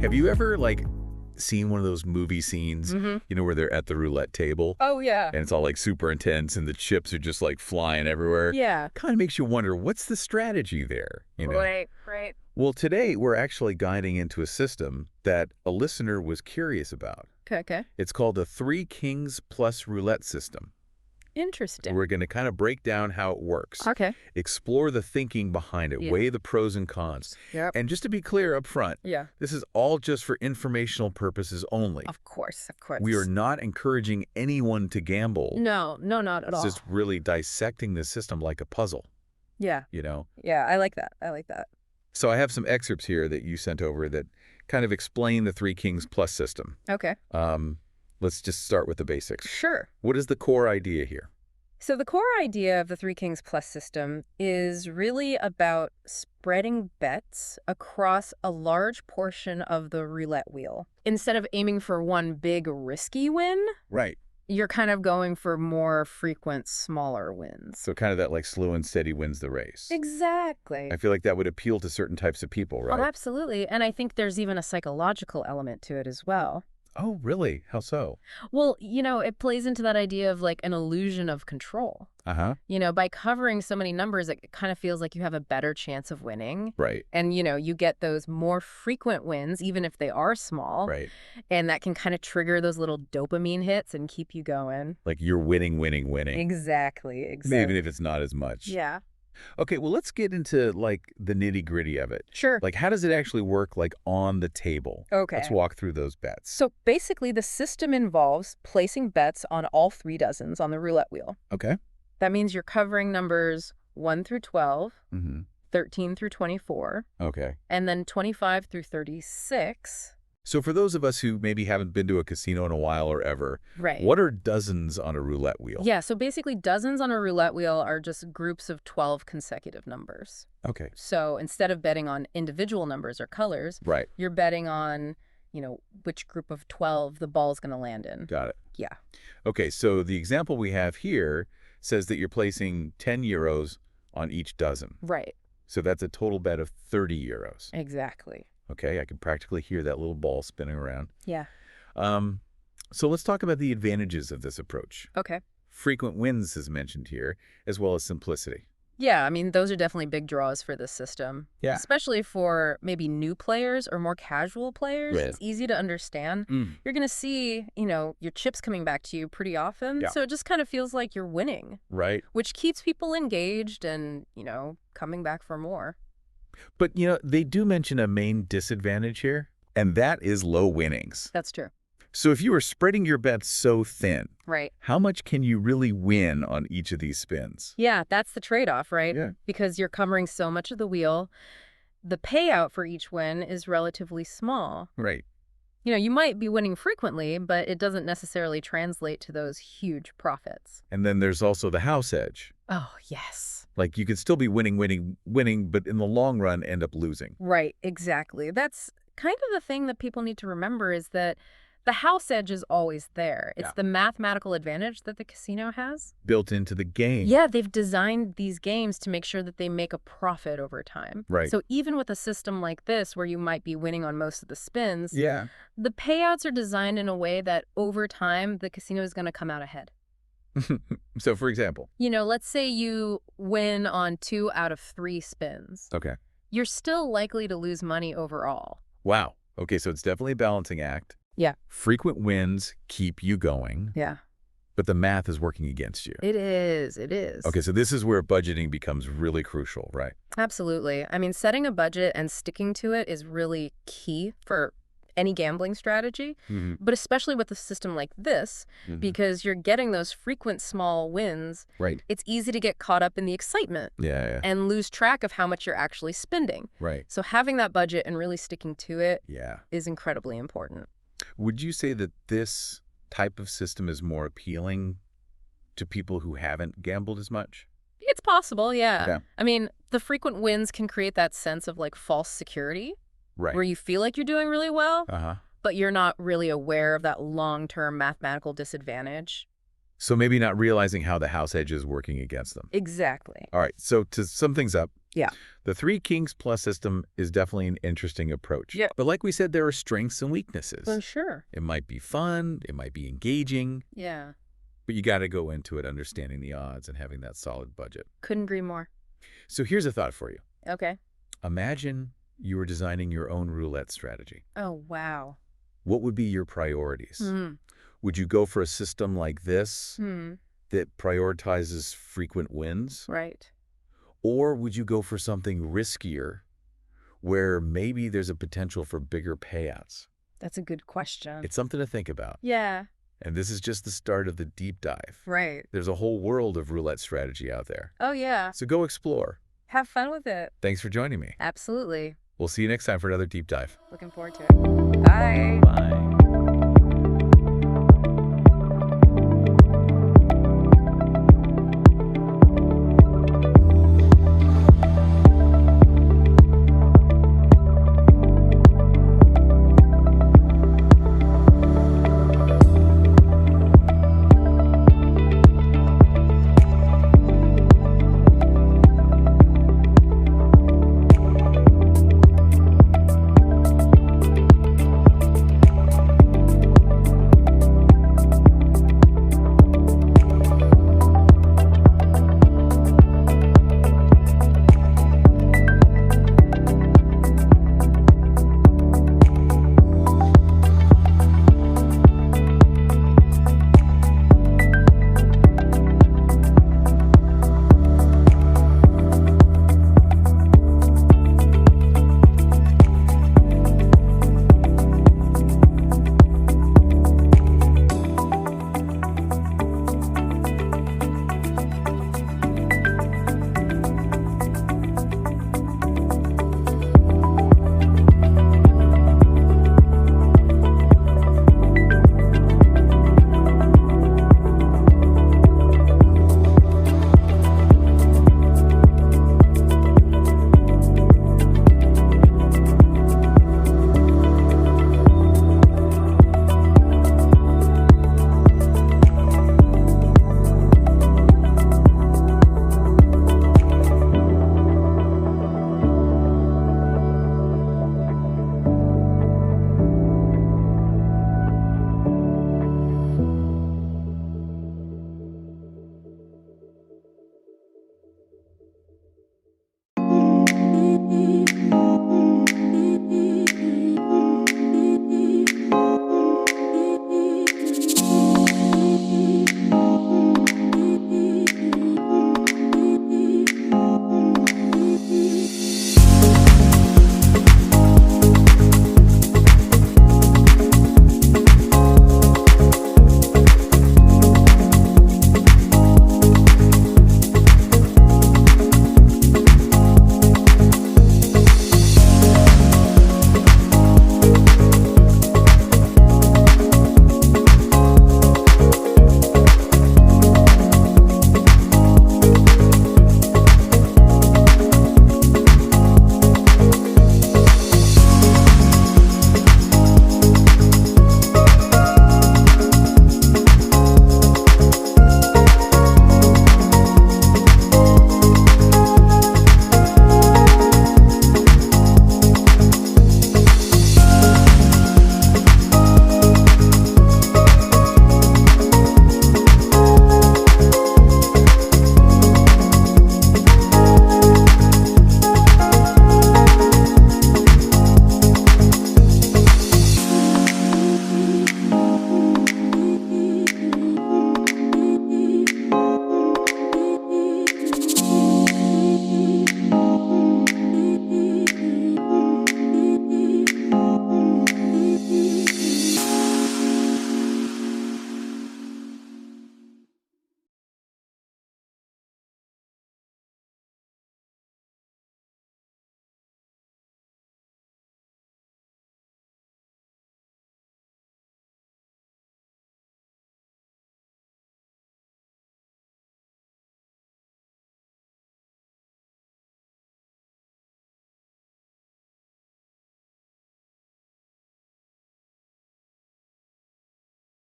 Have you ever, like, seen one of those movie scenes, where they're at the roulette table? Oh, yeah. And it's all, like, super intense, and the chips are just, like, flying everywhere? Yeah. Kind of makes you wonder, what's the strategy there, Right. Well, today we're actually guiding into a system that a listener was curious about. Okay. It's called the Three Kings Plus Roulette System. Interesting. We're going to kind of break down how it works. Okay. Explore the thinking behind it, Yeah. weigh the pros and cons. Yep. And just to be clear up front, Yeah. this is all just for informational purposes only. Of course. We are not encouraging anyone to gamble. No, not at all. It's just really dissecting the system like a puzzle, Yeah. Yeah, I like that. So I have some excerpts here that you sent over that kind of explain the Three Kings Plus system. Okay. Let's just start with the basics. Sure. What is the core idea here? So the core idea of the Three Kings Plus system is really about spreading bets across a large portion of the roulette wheel. Instead of aiming for one big risky win, Right. you're kind of going for more frequent, smaller wins. So kind of that like slow and steady wins the race. Exactly. I feel like that would appeal to certain types of people, right? Oh, absolutely. And I think there's even a psychological element to it as well. Oh, really? How so? Well, it plays into that idea of like an illusion of control. Uh-huh. By covering so many numbers, it kind of feels like you have a better chance of winning. Right. And, you get those more frequent wins, even if they are small. Right. And that can kind of trigger those little dopamine hits and keep you going. Like you're winning. Exactly. Even if it's not as much. Yeah. Okay, well, let's get into like the nitty-gritty of it. Sure. Like, how does it actually work like on the table? Okay. Let's walk through those bets. So basically, the system involves placing bets on all 3 dozens on the roulette wheel. Okay. That means you're covering numbers 1 through 12, Mm-hmm. 13 through 24, Okay. and then 25 through 36. So for those of us who maybe haven't been to a casino in a while or ever, Right. what are dozens on a roulette wheel? Yeah, so basically dozens on a roulette wheel are just groups of 12 consecutive numbers. Okay. So instead of betting on individual numbers or colors, Right. you're betting on, which group of 12 the ball's going to land in. Got it. Yeah. Okay, so the example we have here says that you're placing 10 euros on each dozen. Right. So that's a total bet of 30 euros. Exactly. Okay, I can practically hear that little ball spinning around. Yeah. So let's talk about the advantages of this approach. Okay. Frequent wins is mentioned here, as well as simplicity. Yeah, I mean, those are definitely big draws for this system. Yeah. Especially for maybe new players or more casual players. Right. It's easy to understand. You're going to see, your chips coming back to you pretty often. Yeah. So it just kind of feels like you're winning. Right. Which keeps people engaged and, coming back for more. But, they do mention a main disadvantage here, and that is low winnings. That's true. So if you are spreading your bets so thin, Right. how much can you really win on each of these spins? Yeah, that's the trade-off, right? Yeah. Because you're covering so much of the wheel. The payout for each win is relatively small. Right. You might be winning frequently, but it doesn't necessarily translate to those huge profits. And then there's also the house edge. Oh, yes. Like you could still be winning, but in the long run end up losing. Right, exactly. That's kind of the thing that people need to remember is that the house edge is always there. It's Yeah. the mathematical advantage that the casino has. Built into the game. Yeah, they've designed these games to make sure that they make a profit over time. Right. So even with a system like this, where you might be winning on most of the spins, Yeah. the payouts are designed in a way that over time, the casino is going to come out ahead. So for example. Let's say you win on 2 out of 3 spins. Okay. You're still likely to lose money overall. Wow. Okay, so it's definitely a balancing act. Yeah. Frequent wins keep you going, Yeah. but the math is working against you. It is. Okay, so this is where budgeting becomes really crucial, right? Absolutely. I mean, setting a budget and sticking to it is really key for any gambling strategy, but especially with a system like this, because you're getting those frequent small wins, Right. it's easy to get caught up in the excitement Yeah. and lose track of how much you're actually spending. Right. So having that budget and really sticking to it Yeah. is incredibly important. Would you say that this type of system is more appealing to people who haven't gambled as much? It's possible, yeah. Yeah. I mean, the frequent wins can create that sense of like false security, Right. where you feel like you're doing really well, Uh-huh. but you're not really aware of that long-term mathematical disadvantage. So maybe not realizing how the house edge is working against them. Exactly. All right, so to sum things up, Yeah. The Three Kings Plus system is definitely an interesting approach. Yeah. But like we said, there are strengths and weaknesses. Well, sure. It might be fun, it might be engaging, Yeah. but you got to go into it understanding the odds and having that solid budget. Couldn't agree more. So here's a thought for you. Okay. Imagine you were designing your own roulette strategy. Oh, wow. What would be your priorities? Hmm. Would you go for a system like this Hmm. that prioritizes frequent wins? Right. Or would you go for something riskier where maybe there's a potential for bigger payouts? That's a good question. It's something to think about. Yeah. And this is just the start of the deep dive. Right. There's a whole world of roulette strategy out there. Oh, yeah. So go explore. Have fun with it. Thanks for joining me. Absolutely. We'll see you next time for another deep dive. Looking forward to it. Bye. Bye.